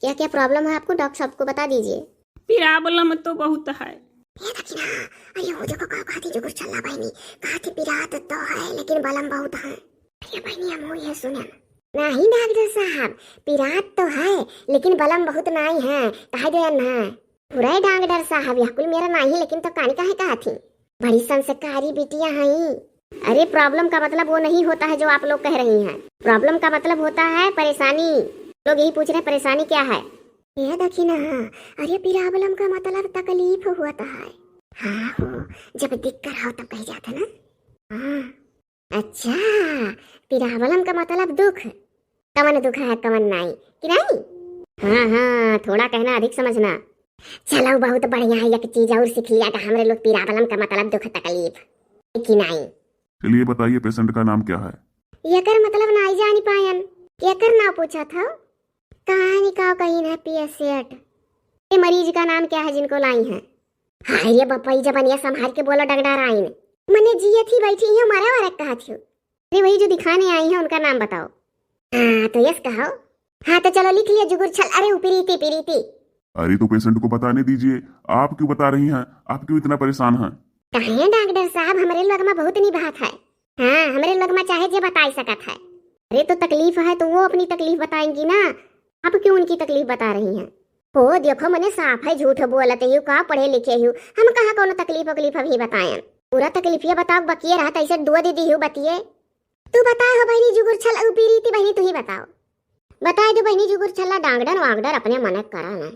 क्या क्या प्रॉब्लम है आपको, डॉक्टर साहब को बता दीजिए। प्रॉब्लम तो बहुत है। अरे वो देखो कहा थी जो कुछ चलना बहनी, कहा थी पिरात तो है लेकिन बलम बहुत है। अरे बहनी हम वो है सुने नहीं डॉक्टर साहब, पिरात तो है लेकिन बलम बहुत नहीं है, कहा दे ना पूरा डॉक्टर साहब यह कुल मेरा नहीं, लेकिन तो कहानी काहे कहा थी बड़ी संस्कारी बिटिया हैं। अरे प्रॉब्लम का मतलब वो नहीं होता है जो आप लोग कह रही हैं, प्रॉब्लम का मतलब होता है परेशानी। लोग यही पूछ रहे हैं परेशानी क्या है। ये देखी ना, अरे प्रॉब्लम का मतलब तकलीफ होता है। हाँ हो, जब दिक्कत हो तब कह जाता ना। हाँ अच्छा, प्रॉब्लम का मतलब दुख, कमन दुख है कमन नहीं कि नहीं। हाँ हाँ, थोड़ा कहना अधिक समझना। चलो बहुत बढ़िया है, एक चीज और सीख लिया कि हमरे लोग प्रॉब्लम का मतलब दुख तकलीफ कि नहीं। चलिए बताइए पेशेंट का नाम क्या है? यकर मतलब नहीं जानी पायन, यकर नाम पूछा था कहानी का कहीं ना पेशेंट। ये मरीज का नाम क्या है जिनको लाई है? हाँ ये बपई जबनिया संभाल के बोलो डगडा आईन मने जिया थी बैठी है मारा वाला कहा थी। अरे वही जो दिखाने आई है उनका नाम बताओ। हाँ तो यस कहो। हाँ तो चलो लिख लिया जुगुर छल। अरे उपरीति पीरीति। अरे तो पेशेंट को बताने दीजिए, आप क्यों बता रही हैं? आप क्यों इतना परेशान हैं? कहे डॉक्टर साहब हमारे लोग में बहुत नहीं बात है। हाँ हमारे लोग में चाहे जो बता सकत है। अरे तो तकलीफ है तो वो अपनी तकलीफ बताएंगी ना, आप क्यों उनकी तकलीफ बता रही हैं? हो देखो मने साफ है झूठ बोलते ही का पढ़े लिखे ही हम कहा कोनो तकलीफ अभी बताएं। पूरा तकलीफ ये बताओ बकिए रहा ऐसे दो दीदी ही बतिए। तू बताओ हो बहनी जुगुर छल उपीरीति बहनी तू ही बताओ। बता दो बहनी जुगुर छल्ला डांगडर वागडर अपने मन करा ना,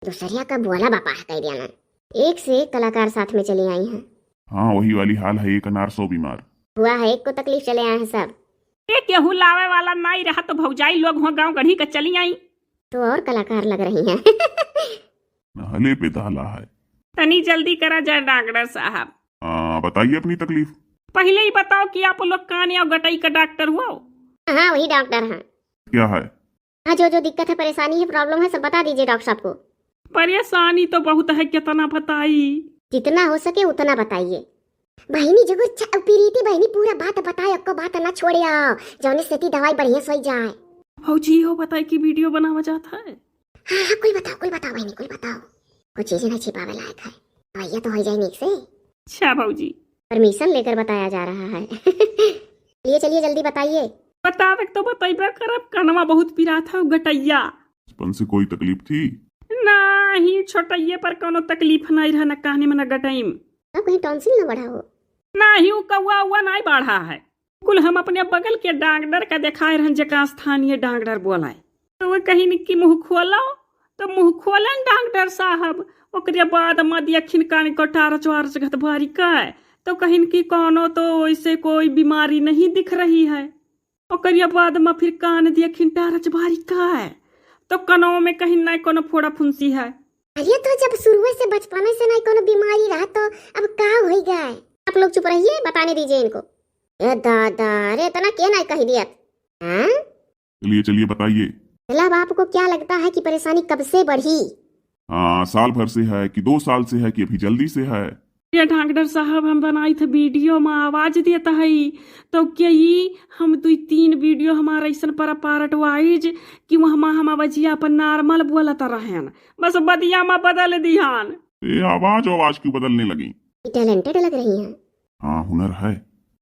दूसरिया का बोला बापा कह दिया ना। एक से एक कलाकार साथ में चली आई हैं। हाँ वही वाली हाल है, एक अनार 100 बीमार हुआ है, एक को तकलीफ चले आए हैं सब। एक केहू लावे वाला नहीं रहा तो भौजाई लोग हो गांव गढ़ी के चली आई। तो और कलाकार लग रही हैं। हले पे दहला है। तनी जल्दी करा जाए डॉक्टर साहब। बताइए अपनी तकलीफ। पहले ही बताओ कि आप लोग कान और गटाई का डॉक्टर हुआ? हाँ वही डॉक्टर हैं। क्या है? हाँ जो जो दिक्कत है परेशानी है प्रॉब्लम है सब बता दीजिए डॉक्टर साहब को। परेशानी तो बहुत है, कितना बताई? जितना हो सके उतना बताइए। बहनी जुगुर पीरीती बहनी पूरा बात बताए, अक्को बात ना छोड़े आओ जौने सेती दवाई बढ़िया सोई जाए। भौजी हो बताई कि वीडियो बनावा जाता है। हाँ हाँ कुल बताओ बहनी कुल बताओ, कुछ चीजें नहीं छिपावे लायक है, दवाइया तो हो जाए नीक से। अच्छा भौजी। परमिशन लेकर बताया जा रहा है। चलिए चलिए जल्दी बताइए। बतावे तो बताइबे करब, कनवा बहुत पीरा था गटैया। बचपन से कोई तकलीफ थी? नहीं छोटैये पर कोनो तकलीफ नहीं रहा, न कहने में न गटाई में। अब कहीं टॉन्सिल न बढ़ा हो? नहीं वो कौआ हुआ नहीं बढ़ा है। कुल हम अपने बगल के डॉक्टर का दिखाए रहन जका स्थानीय डॉक्टर बोलाए तो वो कहीं कि मुंह खोलो तो मुंह खोलन डॉक्टर साहब। ओकरे बाद मदियखिन कान कटार चोर जगत भारी का तो कहीं कि कोनो तो ऐसे कोई बीमारी नहीं दिख रही है। ओकरे बाद में फिर कान दियखिन टारच भारी का तो कनों में कहीं नहीं कोनो फोड़ा फुंसी है। अरे तो जब शुरू से बचपन से नहीं कोनो बीमारी रहा तो अब का हो गए? आप लोग चुप रहिए, बताने दीजिए इनको। ए दादा रे इतना क्या नहीं कह दिया। हाँ चलिए चलिए बताइए। मतलब आपको क्या लगता है कि परेशानी कब से बढ़ी? साल भर से है कि 2 साल से है कि अभी जल्दी से है? ये डॉक्टर साहब हम बनाई थे वीडियो में आवाज देता है तो क्या हम 2-3 वीडियो हमारा ऐसा पर पार्ट वाइज कि हम आवाजिया पर नॉर्मल बोलता रहन, बस बदिया में बदल दिहान। आवाज क्यों बदलने लगी? टैलेंटेड लग रही हैं। हाँ हुनर है।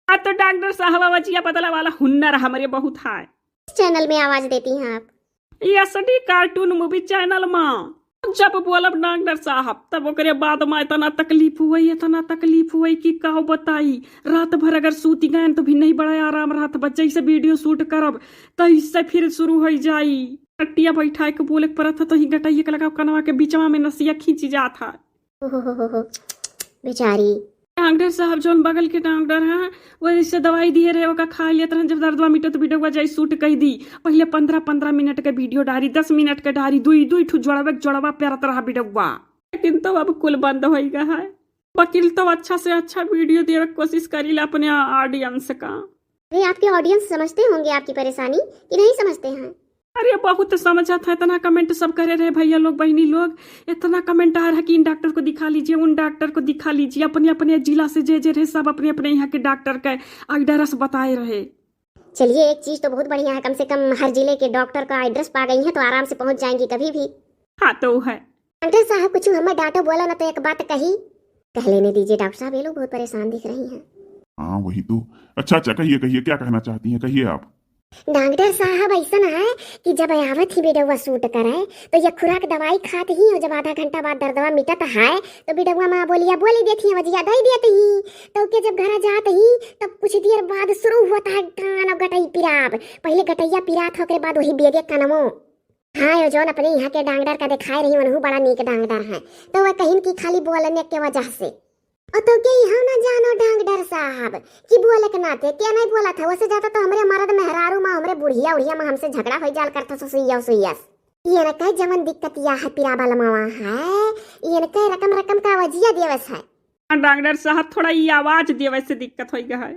तो डॉक्टर साहब आवाजिया बदला वाला हुनर हमारे बहुत है। इस चैनल में आवाज देती हैं आप? एसडी कार्टून मूवी चैनल में जब बोलब डॉक्टर साहब तब ओकरे बाद में इतना तकलीफ हुई कि कहो बताई। रात भर अगर सूती गए तो भी नहीं बड़ा आराम रहा, बच्चे से वीडियो शूट करब तो इससे फिर शुरू हो जाई। कटिया बैठा के बोले पड़ा था तो ही गटाइए के लगा कनवा के बीचवा में नसिया खींची जाता है। बेचारी डॉक्टर साहब जो बगल के डॉक्टर हैं वो इससे दवाई दिए रहे ओका खा लिया तरह जब दर्दवा मिटत वीडियो जाई शूट कही दी। पहले 15-15 मिनट के वीडियो डारी, 10 मिनट के डारी, दुई ठू जोड़वा प्यारत रहा वीडियोवा। लेकिन तो अब कुल बंद हो गया है। वकील तो अच्छा से अच्छा वीडियो देवे कोशिश करी अपने ऑडियंस का। अरे आपके ऑडियंस समझते होंगे आपकी परेशानी कि नहीं समझते हैं? अरे बहुत समझा था, इतना कमेंट सब करे रहे भैया लोग बहनी लोग, इतना कमेंट आ रहा कि इन डॉक्टर को दिखा लीजिए, उन डॉक्टर को दिखा लीजिए। अपने अपने जिला से जे रहे सब अपने अपने यहाँ के डॉक्टर के एड्रेस बताए रहे। चलिए, एक चीज तो बहुत बढ़िया है, कम से कम हर जिले के डॉक्टर का एड्रेस पा गई हैं तो आराम से पहुंच जाएंगी कभी भी। हाँ तो है। डॉक्टर साहब कुछ हमें डांटो बोला ना तो एक बात कही कह लेने दीजिए। डॉक्टर साहब ये लोग बहुत परेशान दिख रही हैं। हाँ वही तो। अच्छा अच्छा, कहिए कहिए, क्या कहना चाहती हैं, कहिए आप। डॉक्टर साहब ऐसा है कि जब आवत ही बेडवा सूट करे तो ये खुराक दवाई खाते ही और जब आधा घंटा बाद दर्दवा मिटत है तो बेडवा माँ बोलिया बोली देती है वजिया दही देती ही तो के जब घर जाते ही तब कुछ देर बाद शुरू होता है कान गटई पिराब। पहले गटैया पिरात हो के बाद वही बेगे कनमो। हाँ यो जौन अपने यहाँ के डांगडर का दिखाए रही उन्होंने बड़ा नीक डांगडर है तो वह कहीं की खाली बोलने के वजह से और तो के यहाँ ना जानो डांगडर साहब कि बोले के नाते क्या नहीं बोला था वैसे जाता तो हमरे मर्द मेहरारू माँ हमरे बुढ़िया उड़िया माँ हमसे झगड़ा हो जाल करता सुइया सुइया ये न कह जवन दिक्कत या है पिराबा लमावा है ये न कह रकम रकम का वजिया देवस है। डॉक्टर साहब थोड़ा ये आवाज देवे से दिक्कत हो गया है,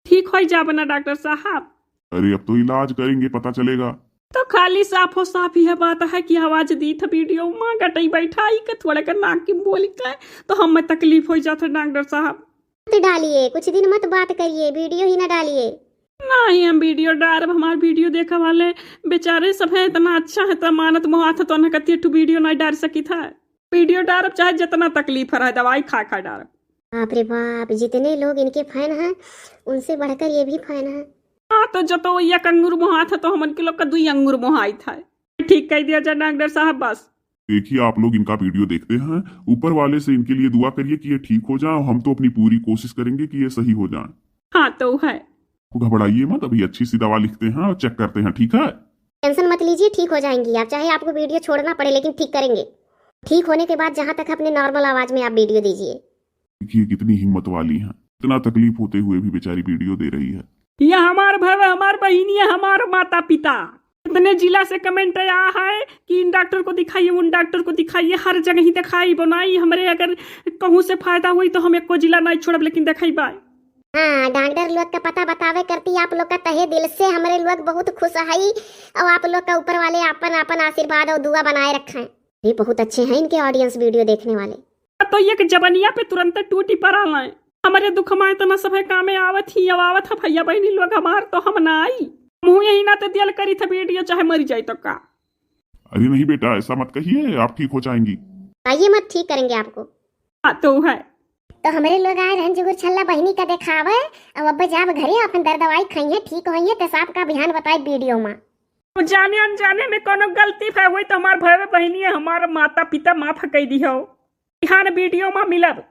ठीक हो जाब ना डॉक्टर साहब। अरे अब तो इलाज करेंगे, पता चलेगा। तो खाली साफो साफ यह बात है कि आवाज दी था वीडियो में गटई बैठाई के थोड़े का नाक की बोली का तो हम में तकलीफ हो जाता डॉक्टर साहब। मत डालिए, कुछ दिन मत बात करिए, वीडियो ही ना डालिए। नहीं हम वीडियो डाल, हमारे वीडियो देखा वाले बेचारे सब है इतना अच्छा है तो मानत मुहा था तो कहती है वीडियो नहीं डाल सकी था। वीडियो डाल चाहे जितना तकलीफ है दवाई खा खा डाल। बाप रे बाप, जितने लोग इनके फैन हैं उनसे बढ़कर ये भी फैन है। हाँ तो जो तो एक अंगूर मुहा था तो हमन के लोग का 2 अंगूर मुहाई था। ठीक कह दिया जाए डॉक्टर साहब। बस देखिए, आप लोग इनका वीडियो देखते हैं, ऊपर वाले से इनके लिए दुआ करिए कि ये ठीक हो जाए। हम तो अपनी पूरी कोशिश करेंगे कि ये सही हो जाए। हाँ तो है, घबराइए मत, अभी अच्छी सी दवा लिखते हैं और चेक करते हैं, ठीक है। टेंशन मत लीजिए, ठीक हो जाएंगी आप, चाहे आपको वीडियो छोड़ना पड़े लेकिन ठीक करेंगे। ठीक होने के बाद जहाँ तक अपने नॉर्मल आवाज में आप वीडियो दीजिए। देखिए कितनी हिम्मत वाली है, इतना तकलीफ होते हुए भी बेचारी वीडियो दे रही है। यह हमार भाई हमार बहनी है हमारे माता पिता। इतने जिला से कमेंट आया है कि इन डॉक्टर को दिखाइए उन डॉक्टर को दिखाइए, हर जगह ही दिखाई बनाई। हमारे अगर कहूँ से फायदा हुई तो हम एक को जिला नहीं छोड़ब लेकिन दिखाई बाय। हाँ, डॉक्टर लोग का पता बतावे करती आप लोग का तहे दिल से हमारे लोग बहुत खुश है और आप लोग का ऊपर वाले अपन अपन आशीर्वाद और दुआ बनाए रखे। ये बहुत अच्छे हैं इनके ऑडियंस वीडियो देखने वाले। तो एक जबनिया पे तुरंत टूटी पड़ा लाए। हमारे दुख माए तो न सब काम आवत ही आवत है भैया बहनी लोग हमार तो हम ना आई मुँह यही ना तो दिल करी था वीडियो चाहे मरी जाए तो का। अरे नहीं बेटा, ऐसा मत कहिए, आप ठीक हो जाएंगी। आइए मत ठीक करेंगे आपको। हाँ तो है। तो हमारे लोग आए रहन जुगुर छल्ला बहनी का दिखावे और अब जाब घरे अपन दर्द दवाई खाइए ठीक होइए तो साहब का ध्यान बताए वीडियो में। तो जाने अनजाने में कोनो गलती है हुई तो हमारे भाई बहनी हमारे माता पिता माफ कर दी हो। ध्यान वीडियो में मिलब।